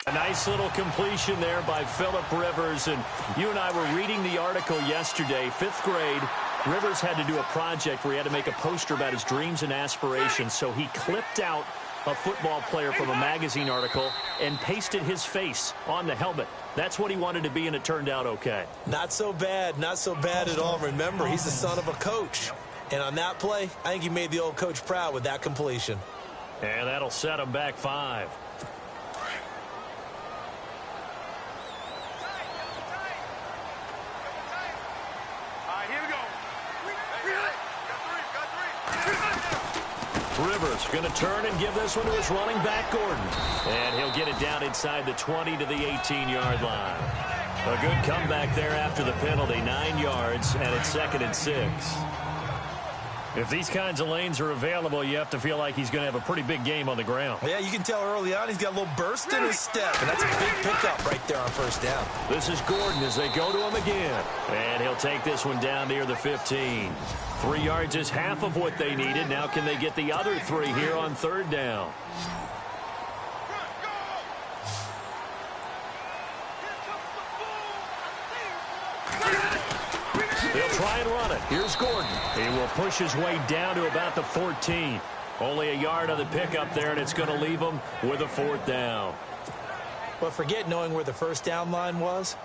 A nice little completion there by Phillip Rivers. And you and I were reading the article yesterday, 5th grade. Rivers had to do a project where he had to make a poster about his dreams and aspirations. So he clipped out a football player from a magazine article and pasted his face on the helmet. That's what he wanted to be, and it turned out okay. Not so bad. Not so bad at all. Remember, he's the son of a coach. And on that play, I think he made the old coach proud with that completion. And that'll set him back 5. Rivers going to turn and give this one to his running back, Gordon. And he'll get it down inside the 20 to the 18-yard line. A good comeback there after the penalty, 9 yards, and it's 2nd and 6. If these kinds of lanes are available, you have to feel like he's going to have a pretty big game on the ground. Yeah, you can tell early on he's got a little burst in his step, and that's a big pickup right there on first down. This is Gordon as they go to him again. And he'll take this one down near the 15. 3 yards is half of what they needed. Now can they get the other 3 here on 3rd down? They'll try and run it. Here's Gordon. He will push his way down to about the 14. Only a yard on the pickup there, and it's going to leave him with a 4th down. But forget knowing where the first down line was.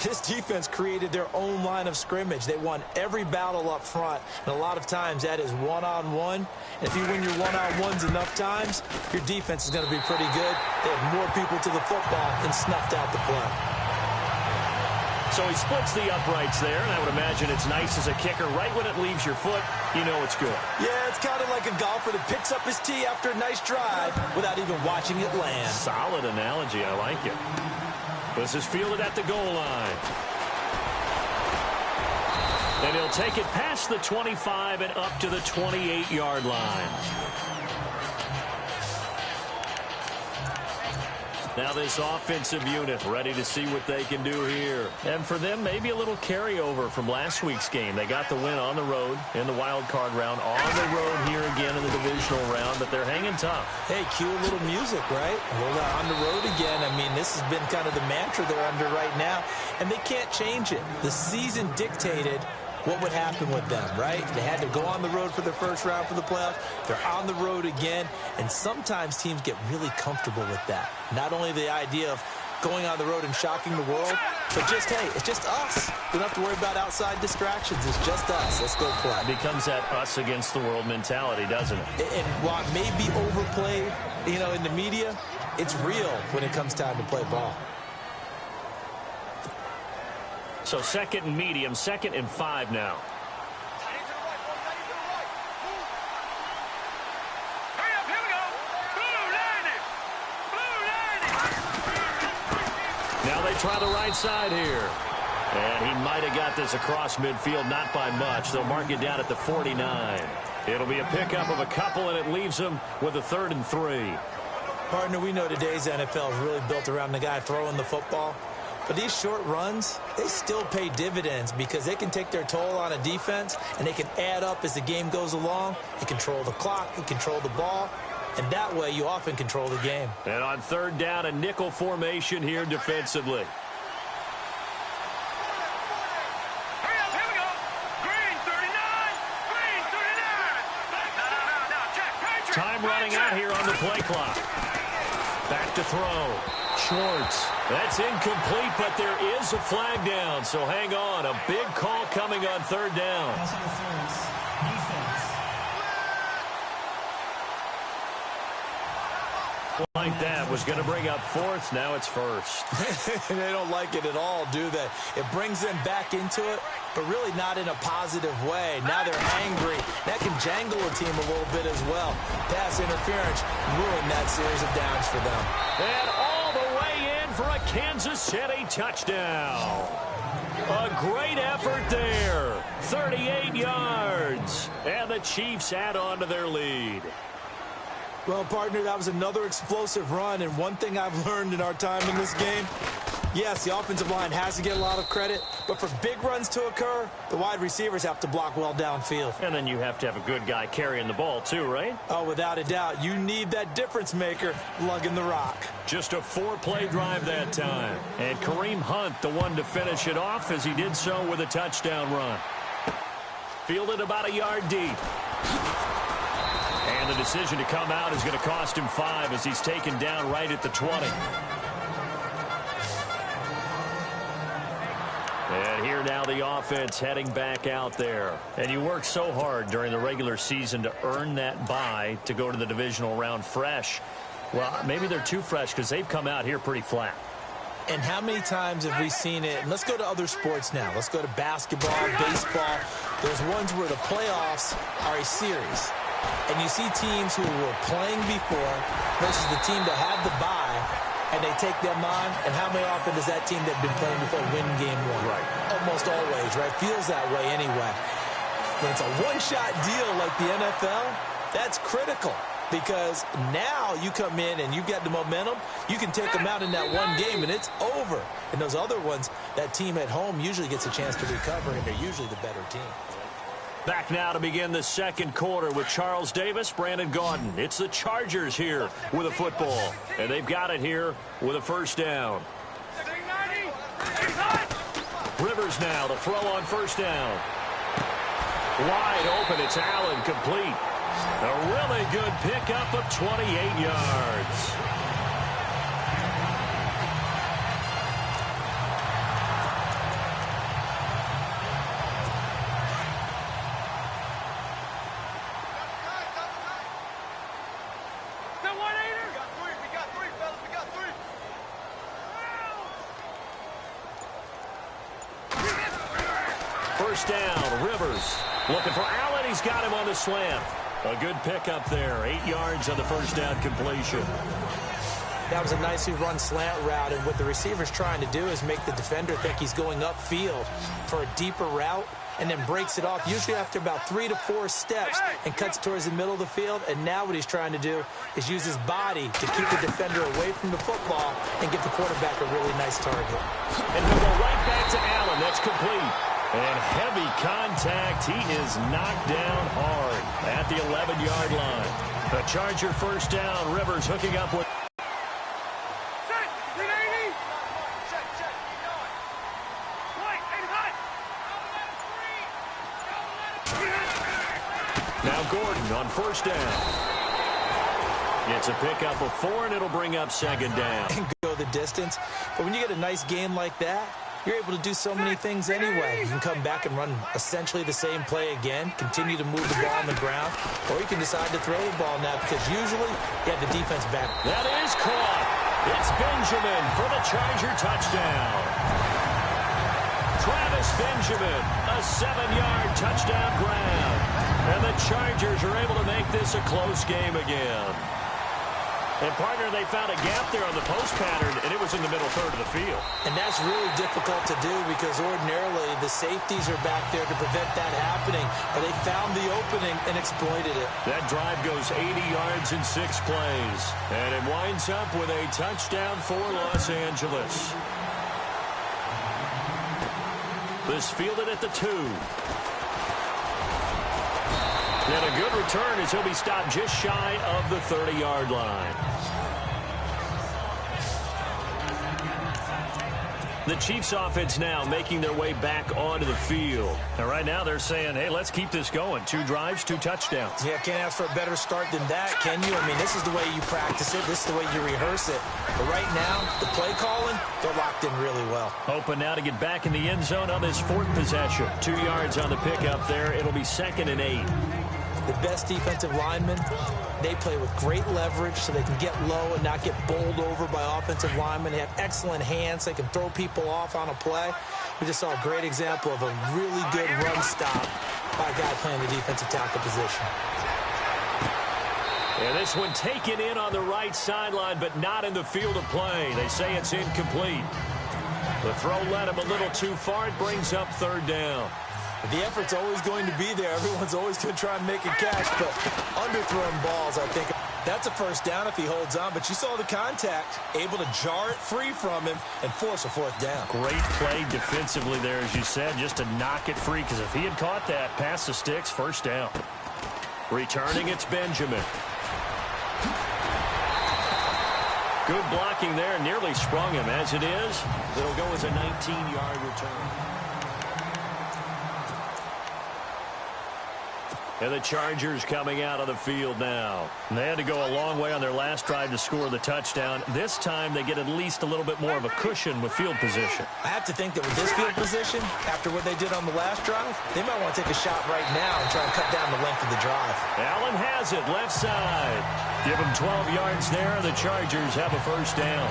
This defense created their own line of scrimmage. They won every battle up front, and a lot of times that is one-on-one. And if you win your one-on-ones enough times, your defense is going to be pretty good. They have more people to the football and snuffed out the play. So he splits the uprights there, and I would imagine it's nice as a kicker. Right when it leaves your foot, you know it's good. Yeah, it's kind of like a golfer that picks up his tee after a nice drive without even watching it land. Solid analogy. I like it. This is fielded at the goal line. And he'll take it past the 25 and up to the 28-yard line. Now this offensive unit ready to see what they can do here. And for them, maybe a little carryover from last week's game. They got the win on the road in the wild card round, on the road here again in the divisional round, but they're hanging tough. Hey, cue a little music, right? Well, on the road again. I mean, this has been kind of the mantra they're under right now, and they can't change it. The season dictated what would happen with them, right? They had to go on the road for the first round for the playoffs. They're on the road again, and sometimes teams get really comfortable with that. Not only the idea of going on the road and shocking the world, but just, hey, it's just us. We don't have to worry about outside distractions. It's just us. Let's go play. It becomes that us against the world mentality, doesn't it? And while it may be overplayed, you know, in the media, it's real when it comes time to play ball. So 2nd and medium, 2nd and 5 now. Now they try the right side here. And he might have got this across midfield, not by much. They'll mark it down at the 49. It'll be a pickup of a couple, and it leaves him with a 3rd and 3. Partner, we know today's NFL is really built around the guy throwing the football. But these short runs, they still pay dividends because they can take their toll on a defense, and they can add up as the game goes along. You control the clock, you control the ball, and that way you often control the game. And on 3rd down, a nickel formation here defensively. Time running out here on the play clock. Back to throw. Schwartz. That's incomplete, but there is a flag down. So hang on. A big call coming on 3rd down. Like that was going to bring up 4th. Now it's 1st. They don't like it at all, do they? It brings them back into it, but really not in a positive way. Now they're angry. That can jangle a team a little bit as well. Pass interference ruined that series of downs for them. And all the way in for a Kansas City touchdown. A great effort there. 38 yards. And the Chiefs add on to their lead. Well, partner, that was another explosive run, and one thing I've learned in our time in this game, Yes, the offensive line has to get a lot of credit, but for big runs to occur, the wide receivers have to block well downfield. And then you have to have a good guy carrying the ball too, right? Oh, without a doubt. You need that difference maker lugging the rock. Just a 4-play drive that time. And Kareem Hunt, the one to finish it off, as he did so with a touchdown run. Fielded about a yard deep. And the decision to come out is going to cost him 5 as he's taken down right at the 20. And here now the offense heading back out there. And you work so hard during the regular season to earn that bye to go to the divisional round fresh. Well, maybe they're too fresh because they've come out here pretty flat. And how many times have we seen it? And let's go to other sports now. Let's go to basketball, baseball. There's ones where the playoffs are a series. And you see teams who were playing before versus the team that had the bye, and they take them on, and how many often does that team that had been playing before win game 1? Right. Almost always, right? Feels that way anyway. When it's a one-shot deal like the NFL, that's critical because now you come in and you've got the momentum. You can take them out in that one game, and it's over. And those other ones, that team at home usually gets a chance to recover, and they're usually the better team. Back now to begin the second quarter with Charles Davis, Brandon Gaudin. It's the Chargers here with a football. And they've got it here with a first down. Rivers now to throw on first down. Wide open, it's Allen, complete. A really good pickup of 28 yards. First down, Rivers. Looking for Allen. He's got him on the slant. A good pickup there. 8 yards on the first down completion. That was a nicely run slant route, and what the receiver's trying to do is make the defender think he's going upfield for a deeper route and then breaks it off, usually after about 3 to 4 steps, and cuts towards the middle of the field. And now what he's trying to do is use his body to keep the defender away from the football and give the quarterback a really nice target. And he'll go right back to Allen. That's complete. And heavy contact. He is knocked down hard at the 11-yard line. The Charger first down. Rivers hooking up with... Now Gordon on first down. It's a pickup of 4, and it'll bring up second down. And go the distance. But when you get a nice game like that, you're able to do so many things anyway. You can come back and run essentially the same play again, continue to move the ball on the ground, or you can decide to throw the ball now because usually you have the defense back. That is caught. It's Benjamin for the Charger touchdown. Travis Benjamin, a 7-yard touchdown grab. And the Chargers are able to make this a close game again. And, partner, they found a gap there on the post pattern, and it was in the middle third of the field. And that's really difficult to do because ordinarily the safeties are back there to prevent that happening. But they found the opening and exploited it. That drive goes 80 yards in 6 plays. And it winds up with a touchdown for Los Angeles. This fielded at the 2. And a good return as he'll be stopped just shy of the 30-yard line. The Chiefs offense now making their way back onto the field. And right now they're saying, hey, let's keep this going. 2 drives, 2 touchdowns. Yeah, can't ask for a better start than that, can you? I mean, this is the way you practice it. This is the way you rehearse it. But right now, the play calling, they're locked in really well. Hoping now to get back in the end zone on this 4th possession. 2 yards on the pickup there. It'll be 2nd and 8. The best defensive linemen, they play with great leverage so they can get low and not get bowled over by offensive linemen. They have excellent hands. They can throw people off on a play. We just saw a great example of a really good run stop by a guy playing the defensive tackle position. And this one taken in on the right sideline, but not in the field of play. They say it's incomplete. The throw led him a little too far. It brings up 3rd down. The effort's always going to be there. Everyone's always going to try and make a catch, but underthrown balls, I think. That's a first down if he holds on, but you saw the contact, able to jar it free from him and force a fourth down. Great play defensively there, as you said, just to knock it free, because if he had caught that, pass the sticks, first down. Returning, it's Benjamin. Good blocking there, nearly sprung him. As it is, it'll go as a 19-yard return. And the Chargers coming out of the field now. And they had to go a long way on their last drive to score the touchdown. This time they get at least a little bit more of a cushion with field position. I have to think that with this field position, after what they did on the last drive, they might want to take a shot right now and try and cut down the length of the drive. Allen has it, left side. Give him 12 yards there. The Chargers have a first down.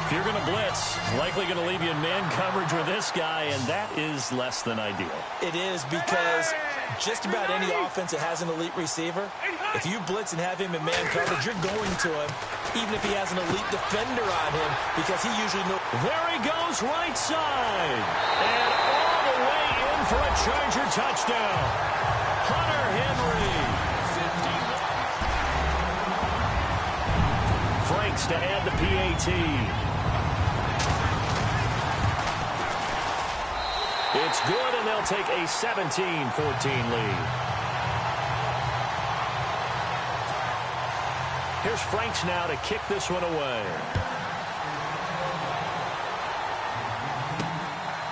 If you're going to blitz, likely going to leave you in man coverage with this guy, and that is less than ideal. It is, because just about any offense that has an elite receiver, if you blitz and have him in man coverage, you're going to him, even if he has an elite defender on him, because he usually knows. There he goes, right side. And all the way in for a Charger touchdown. Hunter Henry. 51. Franks to add the PAT. It's good, and they'll take a 17-14 lead. Here's Franks now to kick this one away.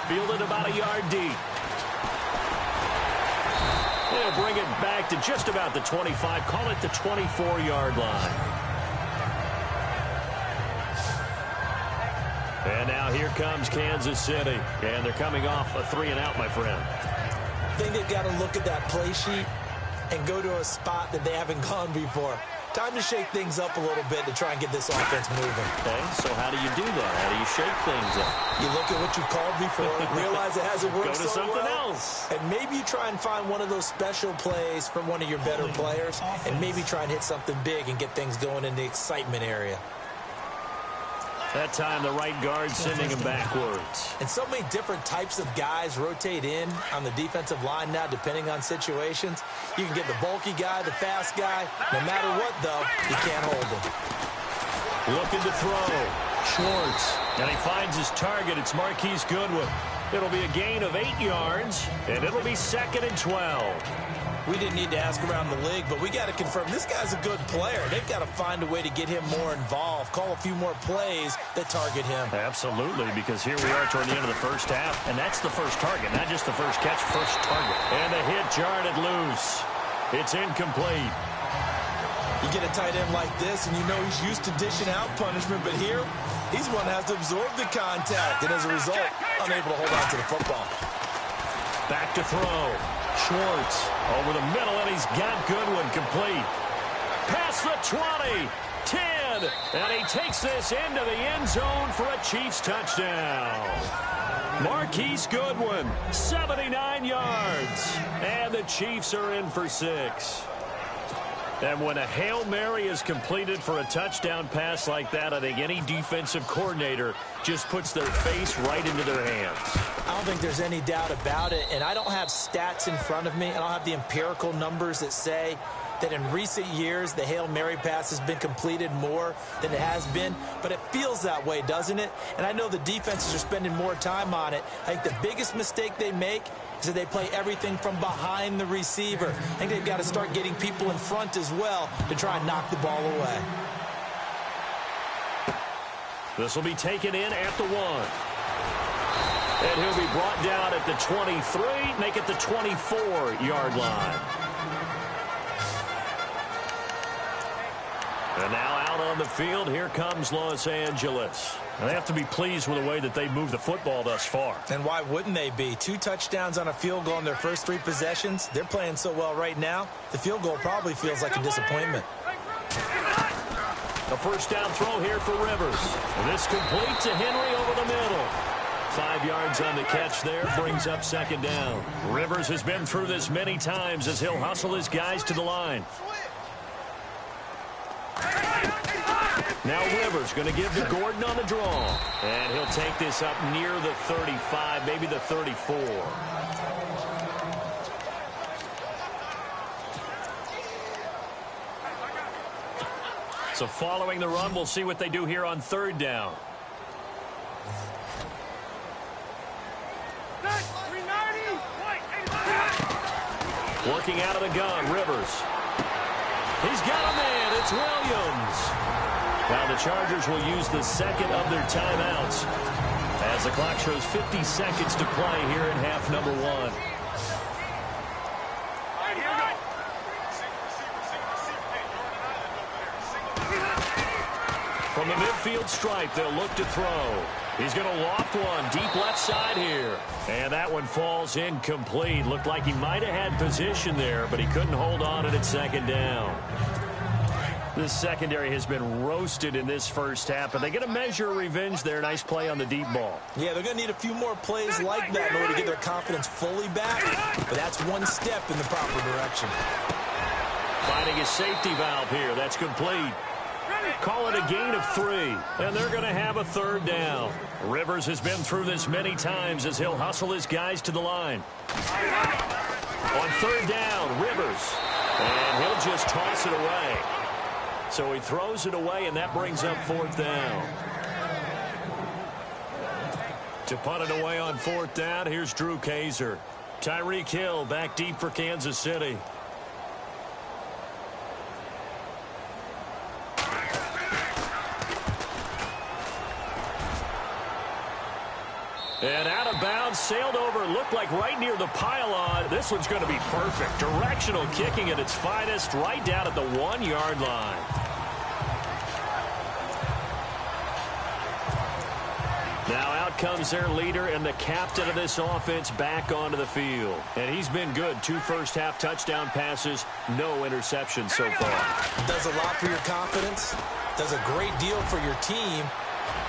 Fielded about a yard deep. They'll bring it back to just about the 25. Call it the 24-yard line. And now here comes Kansas City. And they're coming off a 3-and-out, my friend. I think they've got to look at that play sheet and go to a spot that they haven't gone before. Time to shake things up a little bit to try and get this offense moving. Okay, so how do you do that? How do you shake things up? You look at what you've called before, realize it hasn't worked so well. Go to something else. And maybe you try and find one of those special plays from one of your better players, and maybe try and hit something big and get things going in the excitement area. That time, the right guard sending him backwards. And so many different types of guys rotate in on the defensive line now, depending on situations. You can get the bulky guy, the fast guy. No matter what, though, you can't hold him. Looking to throw. Schwartz. And he finds his target. It's Marquise Goodwin. It'll be a gain of 8 yards, and it'll be 2nd and 12. We didn't need to ask around the league, but we got to confirm this guy's a good player. They've got to find a way to get him more involved, call a few more plays that target him. Absolutely, because here we are toward the end of the first half, and that's the first target, not just the first catch, first target. And the hit jarred it loose. It's incomplete. You get a tight end like this, and you know he's used to dishing out punishment, but here, he's one that has to absorb the contact, and as a result, unable to hold on to the football. Back to throw. Schwartz over the middle, and he's got Goodwin complete. Past the 20, 10, and he takes this into the end zone for a Chiefs touchdown. Marquise Goodwin, 79 yards, and the Chiefs are in for 6. And when a Hail Mary is completed for a touchdown pass like that, I think any defensive coordinator just puts their face right into their hands. I don't think there's any doubt about it, and I don't have stats in front of me. I don't have the empirical numbers that say that in recent years the Hail Mary pass has been completed more than it has been, but it feels that way, doesn't it? And I know the defenses are spending more time on it. I think the biggest mistake they make is that they play everything from behind the receiver. I think they've got to start getting people in front as well to try and knock the ball away. This will be taken in at the 1. And he'll be brought down at the 23, make it the 24-yard line. And now out on the field, here comes Los Angeles. And they have to be pleased with the way that they moved the football thus far. And why wouldn't they be? 2 touchdowns on a field goal in their first 3 possessions. They're playing so well right now, the field goal probably feels like a disappointment. A first down throw here for Rivers. And this complete to Henry over the middle. 5 yards on the catch there, brings up 2nd down. Rivers has been through this many times as he'll hustle his guys to the line. Now Rivers going to give to Gordon on the draw. And he'll take this up near the 35, maybe the 34. So following the run, we'll see what they do here on third down. Working out of the gun, Rivers. He's got a man. It's Williams. Now the Chargers will use the second of their timeouts as the clock shows 50 seconds to play here in half number 1. From the midfield stripe, they'll look to throw. He's going to loft one deep left side here. And that one falls incomplete. Looked like he might have had position there, but he couldn't hold on at second down. This secondary has been roasted in this first half, but they get a measure of revenge there. Nice play on the deep ball. Yeah, they're going to need a few more plays like that in order to get their confidence fully back, but that's one step in the proper direction. Finding his safety valve here. That's complete. Call it a gain of 3, and they're going to have a third down. Rivers has been through this many times as he'll hustle his guys to the line. On third down, Rivers, and he'll just toss it away. So he throws it away, and that brings up fourth down. To punt it away on fourth down, here's Drew Kaiser. Tyreek Hill back deep for Kansas City. And out of bounds, sailed over, looked like right near the pylon. This one's going to be perfect. Directional kicking at its finest, right down at the 1-yard line. Now out comes their leader and the captain of this offense back onto the field. And he's been good. 2 first-half touchdown passes, no interceptions so far. Does a lot for your confidence. Does a great deal for your team.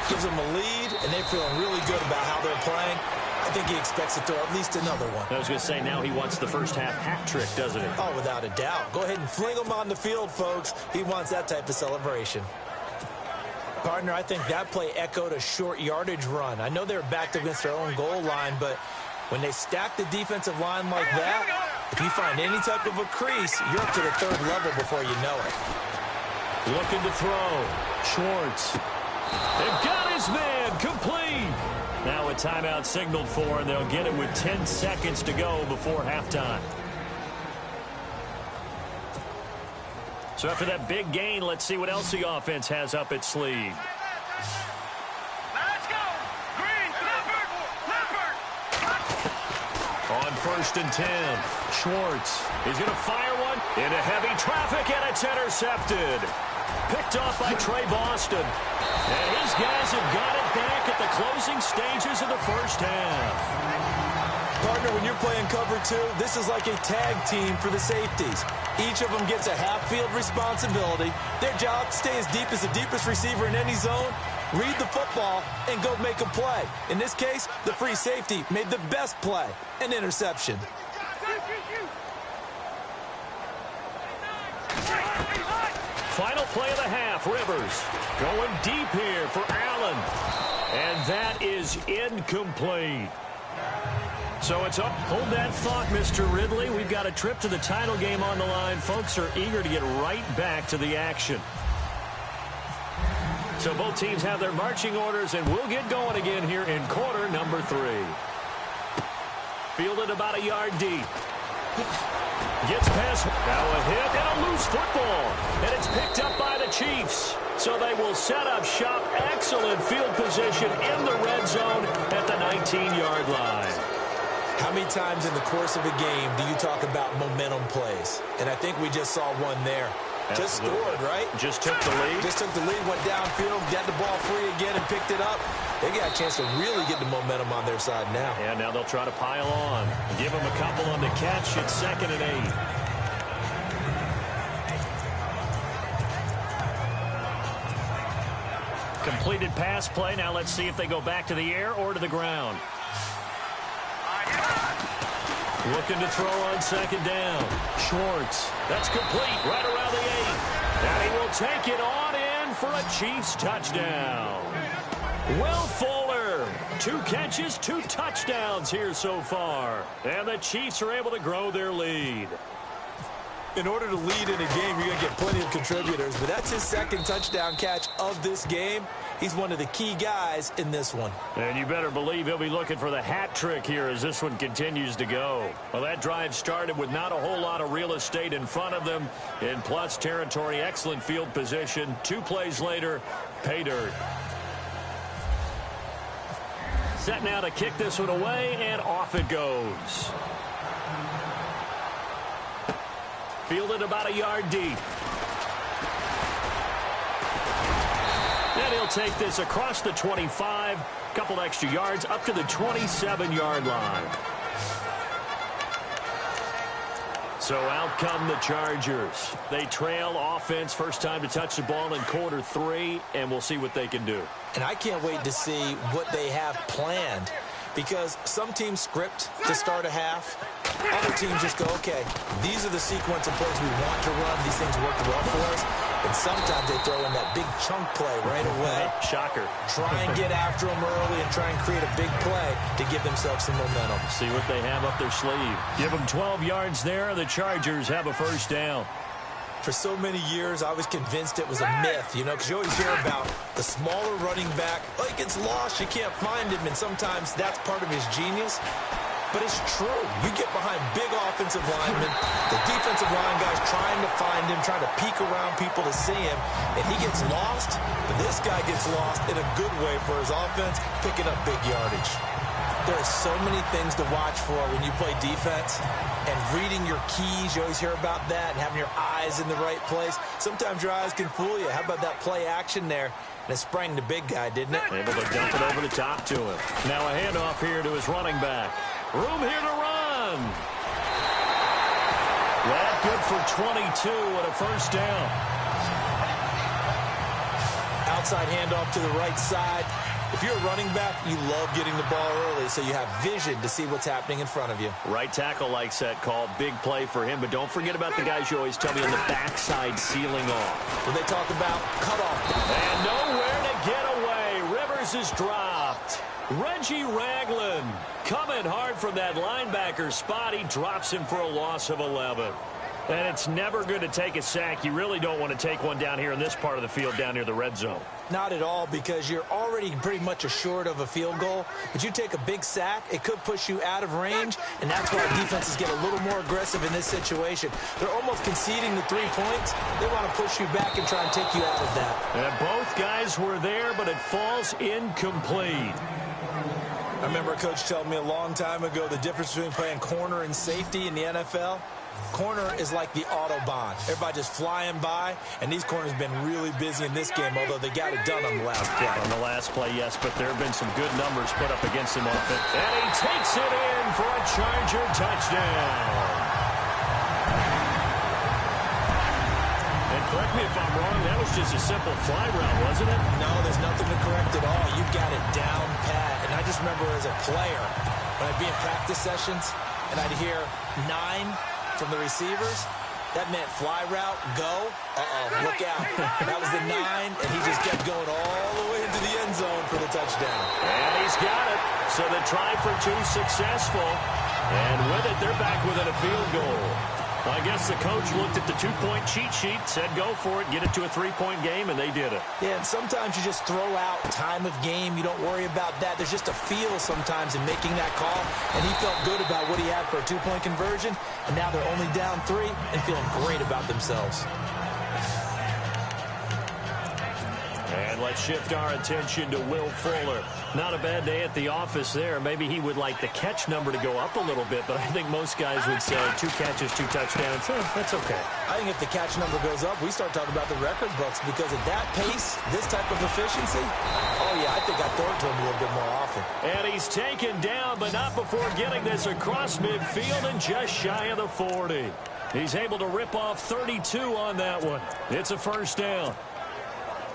Gives them a lead, and they're feeling really good about how they're playing. I think he expects to throw at least another one. I was going to say, now he wants the first-half hat trick, doesn't he? Oh, without a doubt. Go ahead and fling him on the field, folks. He wants that type of celebration. Partner, I think that play echoed a short yardage run. I know they're backed against their own goal line, but when they stack the defensive line like that, if you find any type of a crease, you're up to the third level before you know it. Looking to throw. Schwartz. They've got his man complete. Now a timeout signaled for, and they'll get it with 10 seconds to go before halftime. So after that big gain, let's see what else the offense has up its sleeve. Let's go. Green, Leopard. On 1st and 10, Schwartz. He's going to fire one into heavy traffic, and it's intercepted. Picked off by Trey Boston. And his guys have got it back at the closing stages of the first half. Partner, when you're playing cover 2, this is like a tag team for the safeties. Each of them gets a half-field responsibility. Their job, stay as deep as the deepest receiver in any zone, read the football, and go make a play. In this case, the free safety made the best play, an interception. Final play of the half, Rivers going deep here for Allen. And that is incomplete. So it's up. Hold that thought, Mr. Ridley. We've got a trip to the title game on the line. Folks are eager to get right back to the action. So both teams have their marching orders, and we'll get going again here in quarter number 3. Fielded about a yard deep. Gets past, now a hit and a loose football. And it's picked up by the Chiefs. So they will set up shop. Excellent field position in the red zone at the 19-yard line. How many times in the course of a game do you talk about momentum plays? And I think we just saw one there. Absolutely. Just scored, right? Just took the lead. Just took the lead, went downfield, got the ball free again and picked it up. They got a chance to really get the momentum on their side now. Yeah, now they'll try to pile on. Give them a couple on the catch. It's 2nd and 8. Completed pass play. Now let's see if they go back to the air or to the ground. Looking to throw on 2nd down. Schwartz. That's complete right around the 8. And he will take it on in for a Chiefs touchdown. Will Fuller. 2 catches, 2 touchdowns here so far. And the Chiefs are able to grow their lead. In order to lead in a game, you're going to get plenty of contributors, but that's his second touchdown catch of this game. He's one of the key guys in this one. And you better believe he'll be looking for the hat trick here as this one continues to go. Well, that drive started with not a whole lot of real estate in front of them. In plus territory, excellent field position. 2 plays later, pay dirt. Set now to kick this one away, and off it goes. Fielded about a yard deep. And he'll take this across the 25, couple extra yards up to the 27-yard line. So out come the Chargers. They trail offense, first time to touch the ball in quarter 3, and we'll see what they can do. And I can't wait to see what they have planned, because some teams script to start a half. Other teams just go, okay, these are the sequence of plays we want to run. These things work well for us. And sometimes they throw in that big chunk play right away. Shocker. Try and get after them early and try and create a big play to give themselves some momentum. See what they have up their sleeve. Give them 12 yards there. The Chargers have a first down. For so many years, I was convinced it was a myth, you know, because you always hear about the smaller running back. Oh, he gets lost, you can't find him, and sometimes that's part of his genius. But it's true. You get behind big offensive linemen, the defensive line guys trying to find him, trying to peek around people to see him, and he gets lost, but this guy gets lost in a good way for his offense, picking up big yardage. There are so many things to watch for when you play defense, and reading your keys, you always hear about that, and having your eyes in the right place. Sometimes your eyes can fool you. How about that play action there? And it sprang the big guy, didn't it? Able to dump it over the top to him. Now a handoff here to his running back. Room here to run. That good for 22 and a first down. Outside handoff to the right side. If you're a running back, you love getting the ball early, so you have vision to see what's happening in front of you. Right tackle likes that call. Big play for him, but don't forget about the guys you always tell me on the backside sealing off. When they talk about cutoff. And nowhere to get away. Rivers is dropped. Reggie Ragland coming hard from that linebacker spot. He drops him for a loss of 11. And it's never good to take a sack. You really don't want to take one down here in this part of the field down near the red zone. Not at all, because you're already pretty much assured of a field goal. But you take a big sack, it could push you out of range, and that's why defenses get a little more aggressive in this situation. They're almost conceding the 3 points. They want to push you back and try and take you out of that. And both guys were there, but it falls incomplete. I remember a coach telling me a long time ago the difference between playing corner and safety in the NFL. Corner is like the Autobahn. Everybody just flying by, and these corners have been really busy in this game, although they got it done on the last play. On the last play, yes, but there have been some good numbers put up against him off it. And he takes it in for a Charger touchdown. And correct me if I'm wrong, that was just a simple fly route, wasn't it? No, there's nothing to correct at all. You've got it down pat. And I just remember as a player, when I'd be in practice sessions, and I'd hear 9 from the receivers, that meant fly route, go. Look out. That was the 9, and he just kept going all the way into the end zone for the touchdown. And he's got it. So the try for 2 successful. And with it, they're back within a field goal. I guess the coach looked at the 2-point cheat sheet, said go for it, get it to a 3-point game, and they did it. Yeah, and sometimes you just throw out time of game. You don't worry about that. There's just a feel sometimes in making that call, and he felt good about what he had for a 2-point conversion, and now they're only down 3 and feeling great about themselves. And let's shift our attention to Will Fuller. Not a bad day at the office there. Maybe he would like the catch number to go up a little bit, but I think most guys would say 2 catches, 2 touchdowns. That's okay. I think if the catch number goes up, we start talking about the record books, because at that pace, this type of efficiency, oh yeah, I think I'd throw it to him a little bit more often. And he's taken down, but not before getting this across midfield and just shy of the 40. He's able to rip off 32 on that one. It's a first down.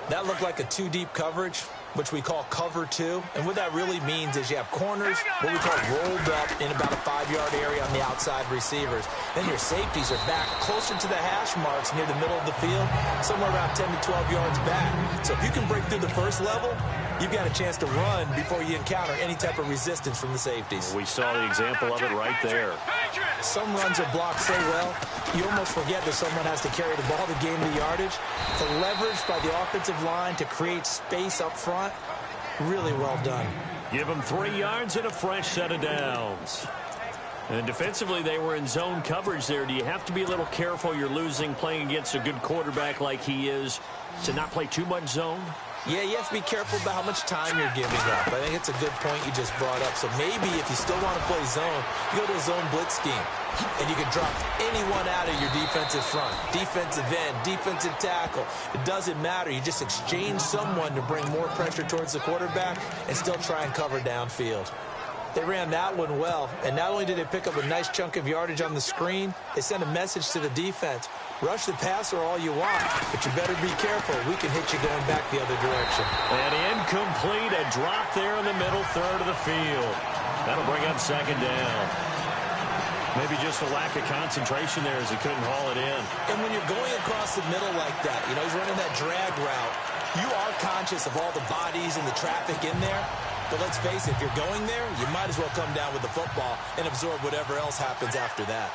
That looked like a 2-deep coverage, which we call cover 2. And what that really means is you have corners, what we call rolled up in about a 5-yard area on the outside receivers. Then your safeties are back closer to the hash marks near the middle of the field, somewhere around 10 to 12 yards back. So if you can break through the first level, you've got a chance to run before you encounter any type of resistance from the safeties. We saw the example of it right there. Some runs are blocked so well, you almost forget that someone has to carry the ball to gain the yardage. The leverage by the offensive line to create space up front, really well done. Give them 3 yards and a fresh set of downs. And defensively, they were in zone coverage there. Do you have to be a little careful? You're losing playing against a good quarterback like he is to not play too much zone? Yeah, you have to be careful about how much time you're giving up. I think it's a good point you just brought up. So maybe if you still want to play zone, you go to a zone blitz scheme. And you can drop anyone out of your defensive front. Defensive end, defensive tackle. It doesn't matter. You just exchange someone to bring more pressure towards the quarterback and still try and cover downfield. They ran that one well, and not only did they pick up a nice chunk of yardage on the screen, they sent a message to the defense. Rush the passer all you want, but you better be careful. We can hit you going back the other direction. And incomplete, a drop there in the middle third of the field. That'll bring up second down. Maybe just a lack of concentration there as he couldn't haul it in. And when you're going across the middle like that, you know, he's running that drag route, you are conscious of all the bodies and the traffic in there. But let's face it, if you're going there, you might as well come down with the football and absorb whatever else happens after that.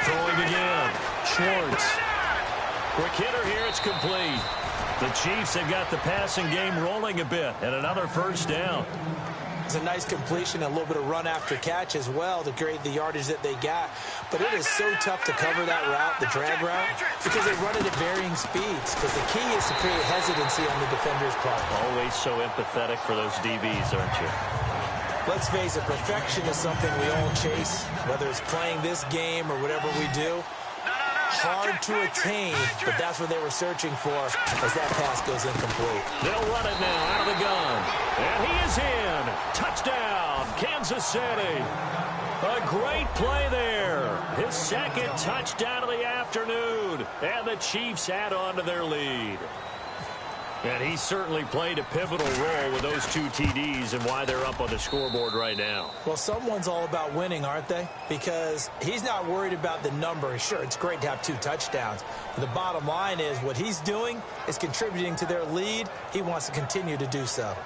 Throwing again. Schwartz. Quick hitter here. It's complete. The Chiefs have got the passing game rolling a bit. And another first down. It's a nice completion, a little bit of run after catch as well to create the yardage that they got. But it is so tough to cover that route, the drag route, because they run it at varying speeds. Because the key is to create hesitancy on the defender's part. Always so empathetic for those DBs, aren't you? Let's face it, perfection is something we all chase, whether it's playing this game or whatever we do. Hard to attain, but that's what they were searching for as that pass goes incomplete. They'll run it now out of the gun. And he is in. Touchdown, Kansas City. A great play there. His second touchdown of the afternoon. And the Chiefs add on to their lead. And he certainly played a pivotal role with those 2 TDs and why they're up on the scoreboard right now. Well, someone's all about winning, aren't they? Because he's not worried about the number. Sure, it's great to have 2 touchdowns. But the bottom line is what he's doing is contributing to their lead. He wants to continue to do so.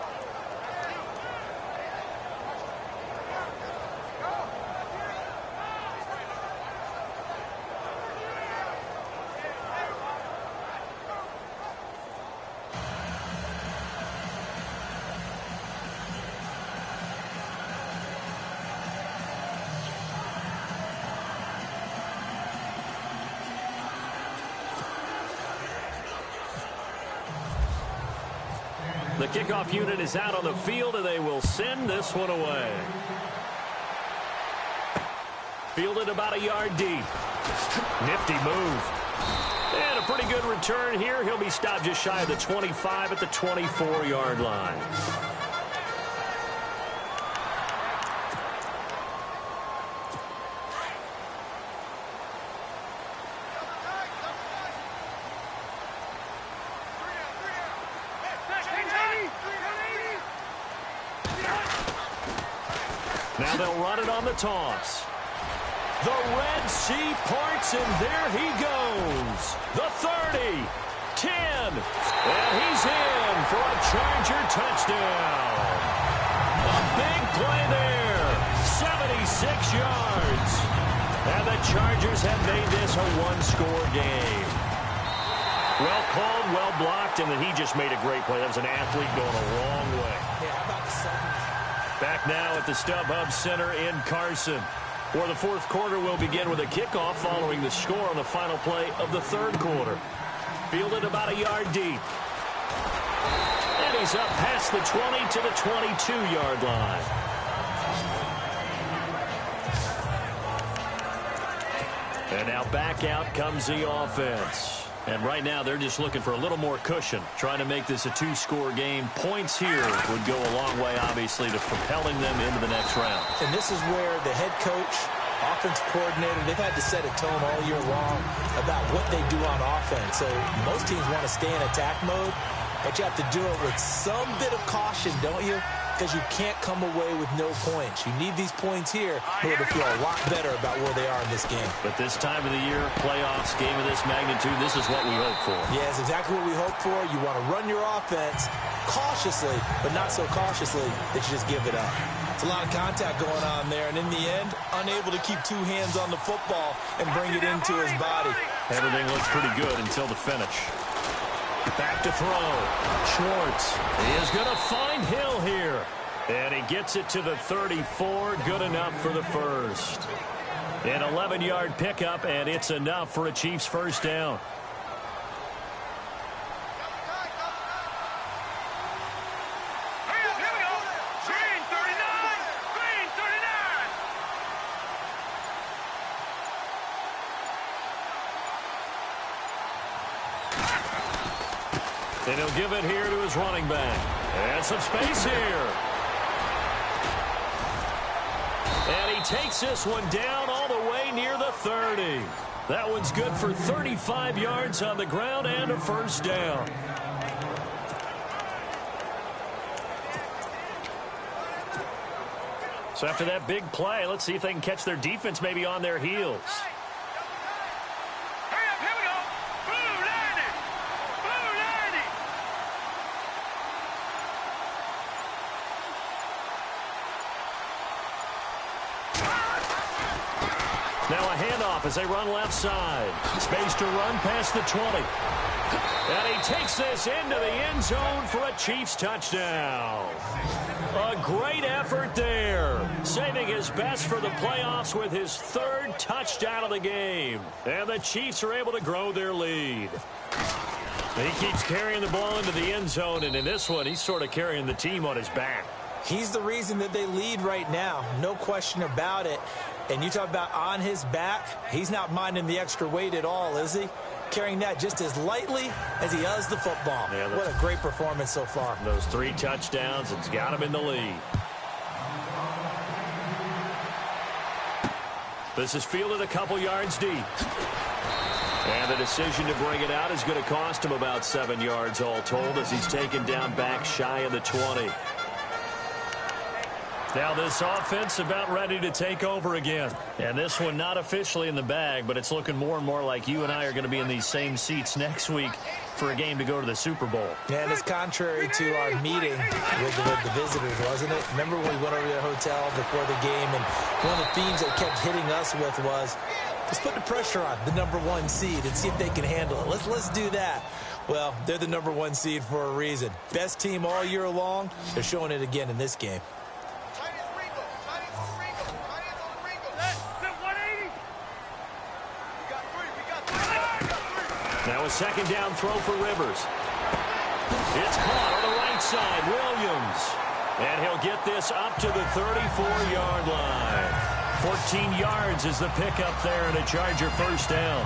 The kickoff unit is out on the field, and they will send this one away. Fielded about a yard deep. Nifty move. And a pretty good return here. He'll be stopped just shy of the 25 at the 24-yard line. Now they'll run it on the toss. The Red Sea parts, and there he goes. The 30, 10, and he's in for a Charger touchdown. A big play there, 76 yards. And the Chargers have made this a one-score game. Well called, well blocked, and then he just made a great play. That was an athlete going a long way. Yeah, how about the second? Back now at the StubHub Center in Carson, where the fourth quarter will begin with a kickoff following the score on the final play of the third quarter. Fielded about a yard deep. And he's up past the 20 to the 22-yard line. And now back out comes the offense. And right now, they're just looking for a little more cushion, trying to make this a 2-score game. Points here would go a long way, obviously, to propelling them into the next round. And this is where the head coach, offensive coordinator, they've had to set a tone all year long about what they do on offense. So most teams want to stay in attack mode, but you have to do it with some bit of caution, don't you? because you can't come away with no points. You need these points here in order to feel a lot better about where they are in this game. But this time of the year, playoffs, game of this magnitude, this is what we hope for. Yeah, it's exactly what we hope for. You want to run your offense cautiously, but not so cautiously that you just give it up. It's a lot of contact going on there, and in the end, unable to keep two hands on the football and bring it into his body. Everything looks pretty good until the finish. Back to throw. Schwartz is going to find Hill here. And he gets it to the 34. Good enough for the first. An 11-yard pickup, and it's enough for a Chiefs first down. And he'll give it here to his running back. And some space here. And he takes this one down all the way near the 30. That one's good for 35 yards on the ground and a first down. So after that big play, let's see if they can catch their defense maybe on their heels. Now a handoff as they run left side. Space to run past the 20. And he takes this into the end zone for a Chiefs touchdown. A great effort there. Saving his best for the playoffs with his third touchdown of the game. And the Chiefs are able to grow their lead. He keeps carrying the ball into the end zone, and in this one, he's sort of carrying the team on his back. He's the reason that they lead right now. No question about it. And you talk about on his back, he's not minding the extra weight at all, is he? Carrying that just as lightly as he does the football. Yeah, what a great performance so far. Those 3 touchdowns, it's got him in the lead. This is fielded a couple yards deep. And the decision to bring it out is going to cost him about 7 yards all told as he's taken down back shy of the 20. Now this offense about ready to take over again. And this one not officially in the bag, but it's looking more and more like you and I are going to be in these same seats next week for a game to go to the Super Bowl. And it's contrary to our meeting with the visitors, wasn't it? Remember when we went over to the hotel before the game, and one of the themes that kept hitting us with was, let's put the pressure on the #1 seed and see if they can handle it. Let's do that. Well, they're the #1 seed for a reason. Best team all year long. They're showing it again in this game. Now a second down throw for Rivers. It's caught on the right side. Williams. And he'll get this up to the 34-yard line. 14 yards is the pickup there and a Charger first down.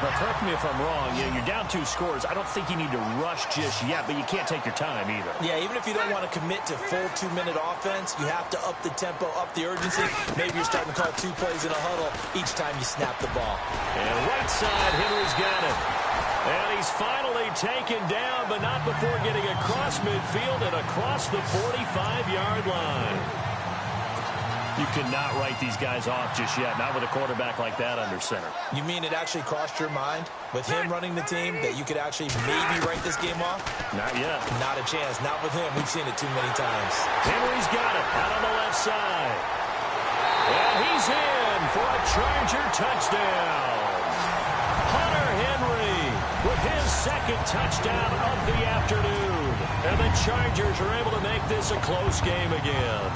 Now, correct me if I'm wrong. You're down 2 scores. I don't think you need to rush just yet, but you can't take your time either. Yeah, even if you don't want to commit to full 2-minute offense, you have to up the tempo, up the urgency. Maybe you're starting to call 2 plays in a huddle each time you snap the ball. And right side, Henry's got it. And he's finally taken down, but not before getting across midfield and across the 45-yard line. You cannot write these guys off just yet, not with a quarterback like that under center. You mean it actually crossed your mind with him running the team that you could actually maybe write this game off? Not yet. Not a chance. Not with him. We've seen it too many times. Henry's got it out on the left side. And he's in for a Charger touchdown. Hunter Henry with his second touchdown of the afternoon. And the Chargers are able to make this a close game again.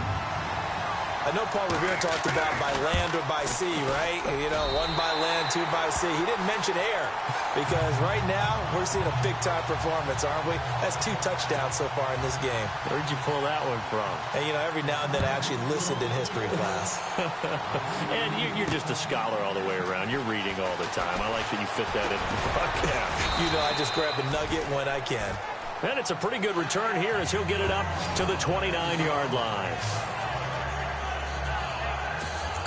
I know Paul Revere talked about by land or by sea, right? You know, 1 by land, 2 by sea. He didn't mention air because right now we're seeing a big-time performance, aren't we? That's 2 touchdowns so far in this game. Where'd you pull that one from? And, you know, every now and then I actually listened in history class. And you're just a scholar all the way around. You're reading all the time. I like that you fit that into the broadcast. You know, I just grab a nugget when I can. And it's a pretty good return here as he'll get it up to the 29-yard line.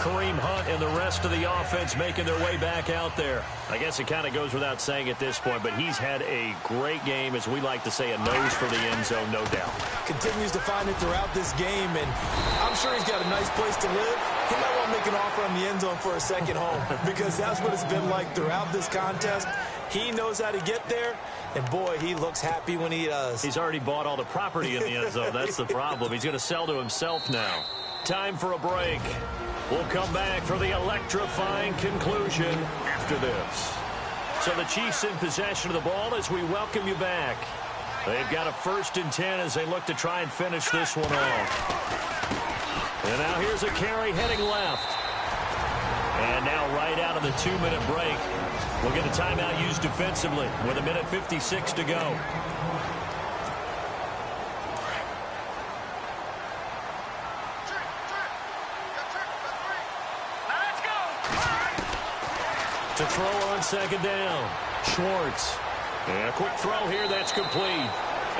Kareem Hunt and the rest of the offense making their way back out there. I guess it kind of goes without saying at this point, but he's had a great game, as we like to say, a nose for the end zone, no doubt. Continues to find it throughout this game, and I'm sure he's got a nice place to live. He might want to make an offer on the end zone for a second home, because that's what it's been like throughout this contest. He knows how to get there, and boy, he looks happy when he does. He's already bought all the property in the end zone. That's the problem. He's going to sell to himself now. Time for a break. We'll come back for the electrifying conclusion after this. So the Chiefs in possession of the ball as we welcome you back. They've got a 1st and 10 as they look to try and finish this one off. And now here's a carry heading left. And now right out of the 2-minute break, we'll get a timeout used defensively with 1:56 to go. To throw on 2nd down, Schwartz. And a quick throw here that's complete.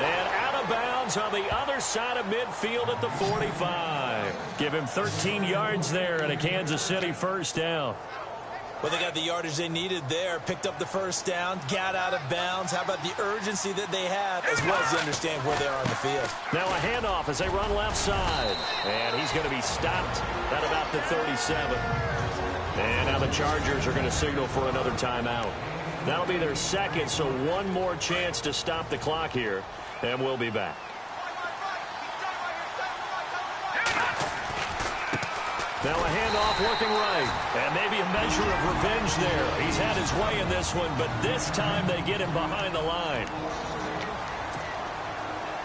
And out of bounds on the other side of midfield at the 45. Give him 13 yards there and a Kansas City 1st down. Well, they got the yardage they needed there, picked up the 1st down, got out of bounds. How about the urgency that they have, as well as they understand where they are on the field. Now a handoff as they run left side. And he's going to be stopped at about the 37. And now the Chargers are going to signal for another timeout. That'll be their 2nd, so one more chance to stop the clock here, and we'll be back. Now a handoff looking right, and maybe a measure of revenge there. He's had his way in this one, but this time they get him behind the line.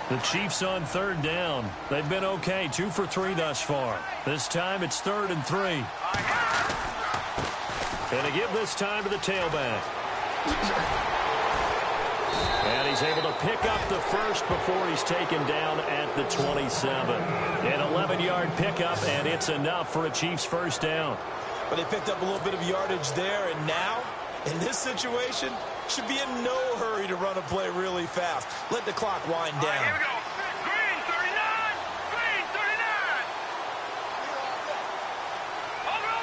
The Chiefs on 3rd down. They've been okay, 2 for 3 thus far. This time it's 3rd and 3. And to give this time to the tailback. And he's able to pick up the 1st before he's taken down at the 27. An 11-yard pickup, and it's enough for a Chiefs 1st down. But they picked up a little bit of yardage there, and now, in this situation, should be in no hurry to run a play really fast. Let the clock wind down. Here we go. Green 39. Green 39. Over.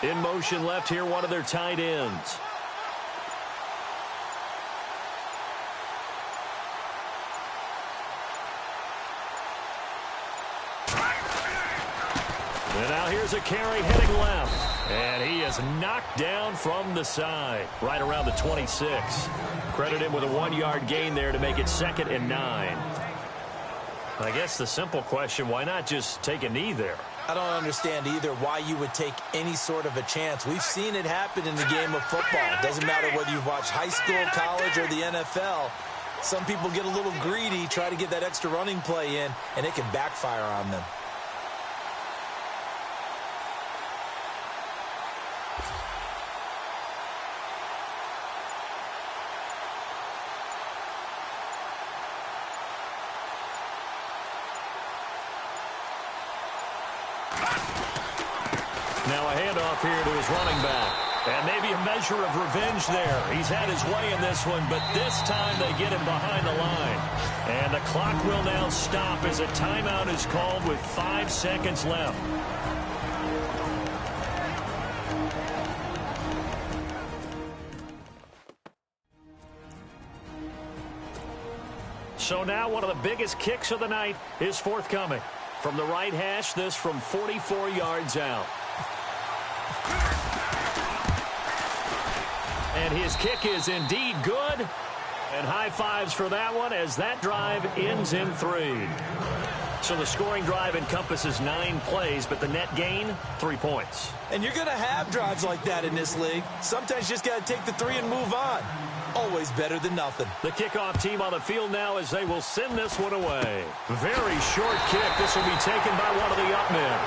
In motion left here, one of their tight ends. And now here's a carry heading left. And he is knocked down from the side, right around the 26. Credit him with a 1-yard gain there to make it 2nd and 9. I guess the simple question, why not just take a knee there? I don't understand either why you would take any sort of a chance. We've seen it happen in the game of football. It doesn't matter whether you've watched high school, college, or the NFL. Some people get a little greedy, try to get that extra running play in, and it can backfire on them. Now a handoff here to his running back. And maybe a measure of revenge there. He's had his way in this one, but this time they get him behind the line. And the clock will now stop as a timeout is called with 5 seconds left. So now one of the biggest kicks of the night is forthcoming. From the right hash, this from 44 yards out. And his kick is indeed good. And high fives for that one as that drive ends in 3. So the scoring drive encompasses 9 plays, but the net gain, 3 points. And you're going to have drives like that in this league. Sometimes you just got to take the 3 and move on. Always better than nothing. The kickoff team on the field now as they will send this one away. Very short kick. This will be taken by one of the up men.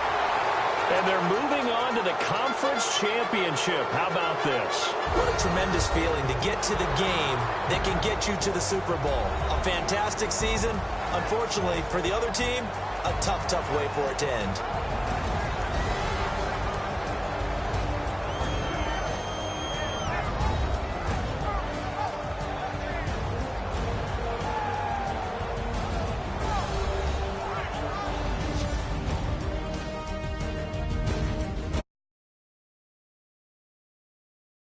And they're moving on to the conference championship. How about this? What a tremendous feeling to get to the game that can get you to the Super Bowl. A fantastic season. Unfortunately, for the other team, a tough way for it to end.